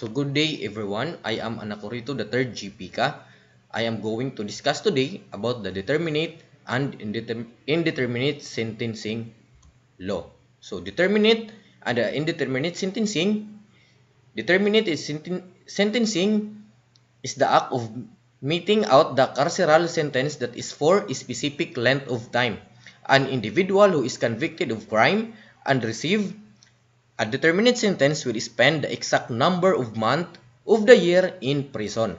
So good day everyone, I am Anacorito, the third G Pica. I am going to discuss today about the determinate and indeterminate sentencing law. So determinate and indeterminate sentencing. Determinate is sentencing is the act of meting out the carceral sentence that is for a specific length of time. An individual who is convicted of crime and receive a determinate sentence will spend the exact number of months of the year in prison,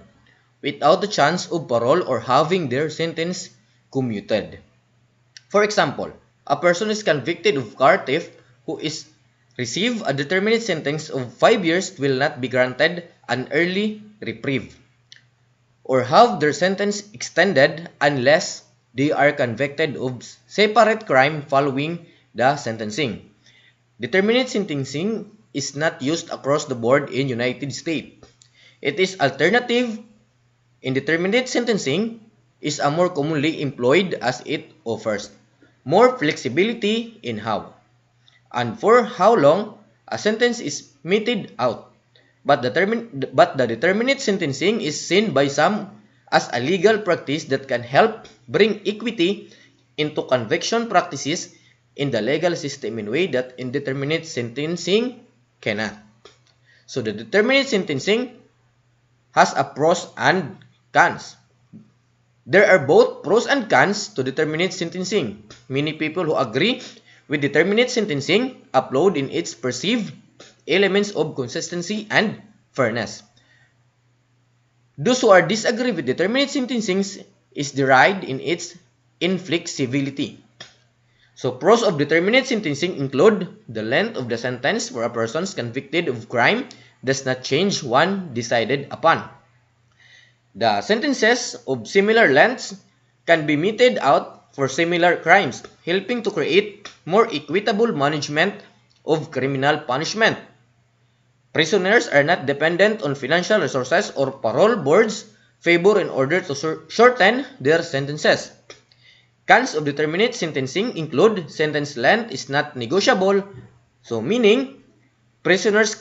without the chance of parole or having their sentence commuted. For example, a person is convicted of car theft who is receive a determinate sentence of 5 years will not be granted an early reprieve or have their sentence extended unless they are convicted of separate crime following the sentencing. Determinate sentencing is not used across the board in United States. It is alternative. Indeterminate sentencing is a more commonly employed as it offers more flexibility in how and for how long a sentence is meted out. But the determinate sentencing is seen by some as a legal practice that can help bring equity into conviction practices in the legal system in a way that indeterminate sentencing cannot. So the determinate sentencing has a pros and cons. There are both pros and cons to determinate sentencing. Many people who agree with determinate sentencing upload in its perceived elements of consistency and fairness. Those who are disagree with determinate sentencing is derived in its inflexibility. So pros of determinate sentencing include the length of the sentence for a person convicted of crime does not change when decided upon. The sentences of similar lengths can be meted out for similar crimes, helping to create more equitable management of criminal punishment. Prisoners are not dependent on financial resources or parole boards' favor in order to shorten their sentences. Cons of determinate sentencing include sentence length is not negotiable, so meaning prisoners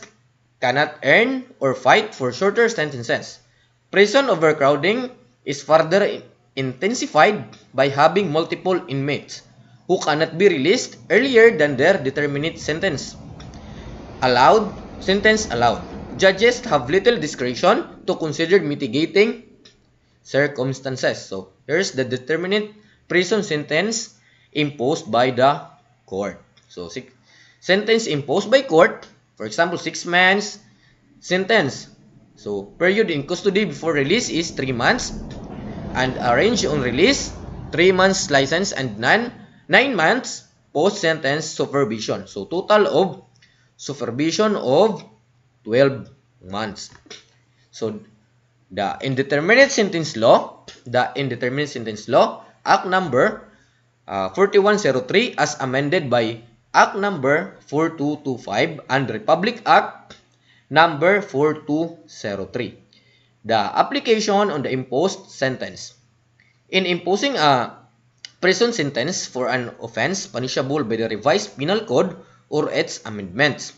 cannot earn or fight for shorter sentences. Prison overcrowding is further intensified by having multiple inmates who cannot be released earlier than their determinate sentence. Sentence allowed. Judges have little discretion to consider mitigating circumstances. So, here's the determinate prison sentence imposed by the court. So, sentence imposed by court, for example, 6 months sentence. So, period in custody before release is 3 months and arrange on release 3 months license and 9 months post-sentence supervision. So, total of supervision of 12 months. So, the Indeterminate Sentence Law, Act number 4103 as amended by Act number 4225 and Republic Act number 4203. The application on the imposed sentence. In imposing a prison sentence for an offense punishable by the revised penal code or its amendments,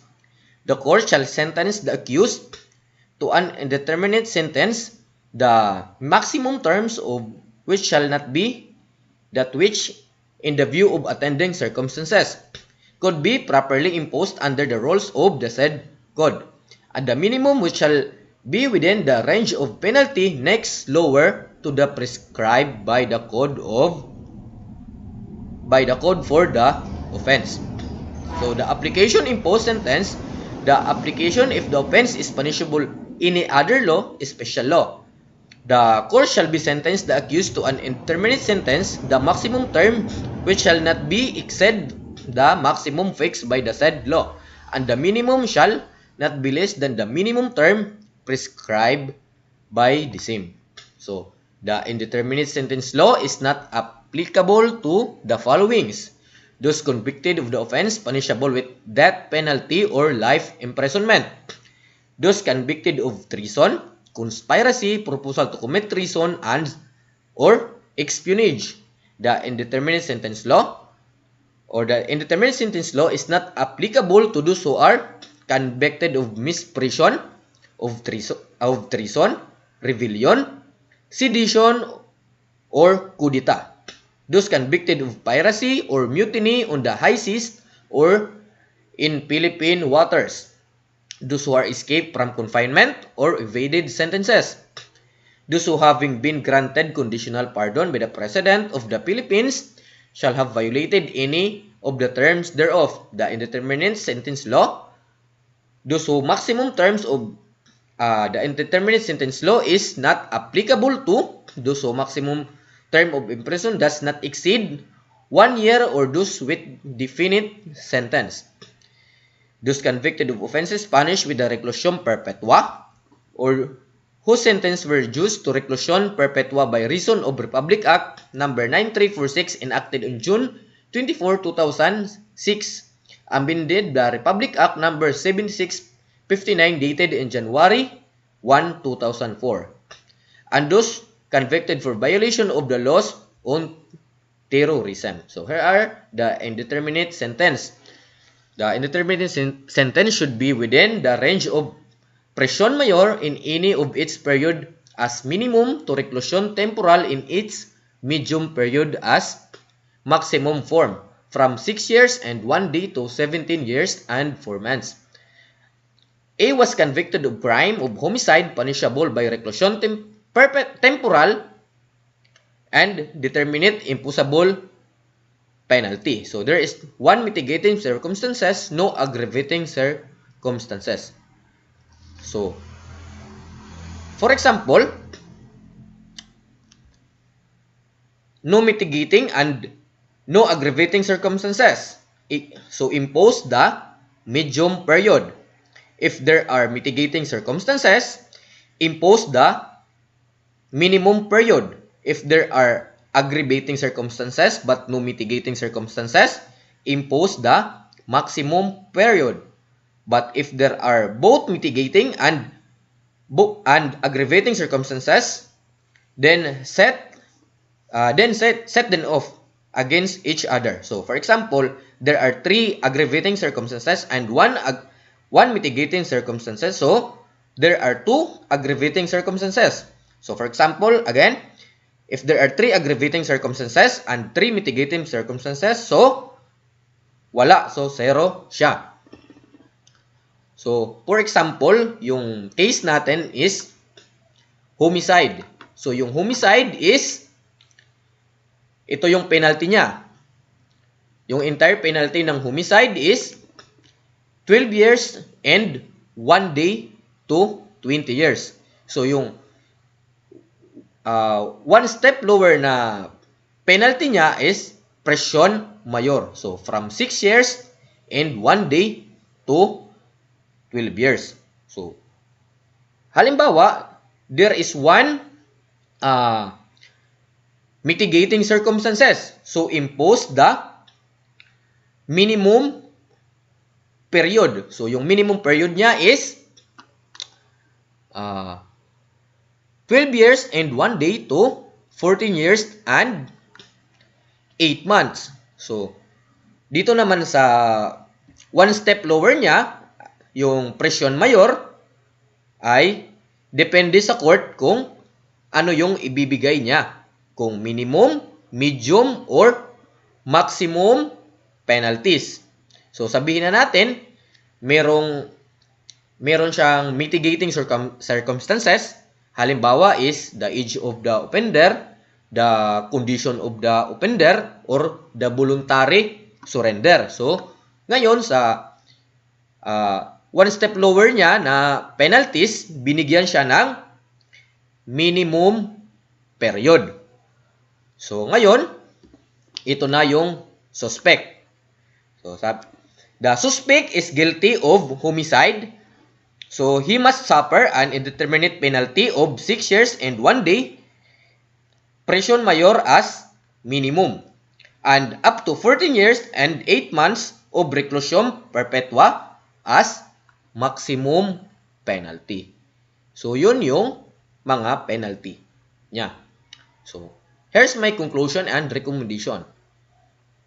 the court shall sentence the accused to an indeterminate sentence, the maximum terms of which shall not be that which, in the view of attending circumstances, could be properly imposed under the rules of the said code, and the minimum which shall be within the range of penalty next lower to the prescribed by the code for the offense. So the application imposed sentence, the application if the offense is punishable in any other law, special law. The court shall be sentenced the accused to an indeterminate sentence, the maximum term which shall not be exceed the maximum fixed by the said law, and the minimum shall not be less than the minimum term prescribed by the same. So, the indeterminate sentence law is not applicable to the followings: those convicted of the offense punishable with death penalty or life imprisonment, those convicted of treason, conspiracy, proposal to commit treason, and or espionage. The indeterminate sentence law is not applicable to those who are convicted of misprision of treason, rebellion, sedition, or coup d'etat. Those convicted of piracy or mutiny on the high seas or in Philippine waters. Those who are escaped from confinement or evaded sentences. Those who having been granted conditional pardon by the President of the Philippines shall have violated any of the terms thereof, the indeterminate sentence law. Those who maximum terms of the indeterminate sentence law is not applicable to. Those who maximum term of imprisonment does not exceed 1 year or those with definite sentence. Those convicted of offenses punished with the reclusion perpetua or whose sentence were reduced to reclusion perpetua by reason of Republic Act number 9346 enacted on June 24, 2006, amended the Republic Act number 7659 dated in January 1, 2004, and those convicted for violation of the laws on terrorism. So here are the indeterminate sentence. The indeterminate sentence should be within the range of prisión mayor in any of its period as minimum to reclusion temporal in its medium period as maximum form from 6 years and 1 day to 17 years and 4 months. A was convicted of crime of homicide punishable by reclusion temporal and determinate imposable penalty. So there is one mitigating circumstances, no aggravating circumstances. So, for example, no mitigating and no aggravating circumstances. So, impose the medium period. If there are mitigating circumstances, impose the minimum period. If there are aggravating circumstances but no mitigating circumstances, impose the maximum period. But if there are both mitigating and aggravating circumstances, then set them off against each other. So, for example, there are 3 aggravating circumstances and one mitigating circumstances. So, there are 2 aggravating circumstances. So, for example, again, if there are 3 aggravating circumstances and 3 mitigating circumstances, so wala. So, 0 siya. So, for example, yung case natin is homicide. So, yung homicide is, ito yung penalty niya. Yung entire penalty ng homicide is 12 years and 1 day to 20 years. So, yung one step lower na penalty niya is presyon mayor. So, from 6 years and 1 day to 12 years. So, halimbawa, there is one mitigating circumstances. So, impose the minimum period. So, yung minimum period niya is 12 years and 1 day to 14 years and 8 months. So, dito naman sa one step lower niya, yung presyon mayor ay depende sa court kung ano yung ibibigay niya. Kung minimum, medium, or maximum penalties. So, sabihin na natin, meron siyang mitigating circumstances. Halimbawa is the age of the offender, the condition of the offender, or the voluntary surrender. So, ngayon sa one step lower niya na penalties, binigyan siya ng minimum period. So, ngayon, ito na yung suspect. So, the suspect is guilty of homicide. So, he must suffer an indeterminate penalty of 6 years and 1 day, presyon mayor as minimum, and up to 14 years and 8 months of reclusion perpetua as maximum penalty. So, yun yung mga penalty niya. So, here's my conclusion and recommendation.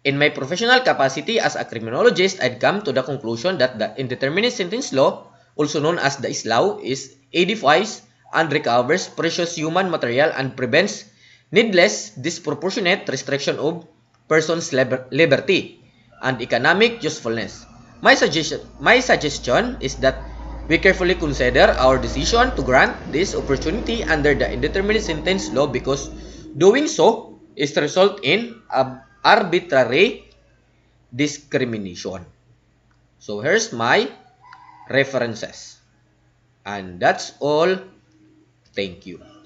In my professional capacity as a criminologist, I'd come to the conclusion that the indeterminate sentence law also known as the ISLAW, is edifies and recovers precious human material and prevents needless, disproportionate restriction of persons' liberty and economic usefulness. My suggestion is that we carefully consider our decision to grant this opportunity under the indeterminate sentence law because doing so is to result in arbitrary discrimination. So here's my references. And that's all. Thank you.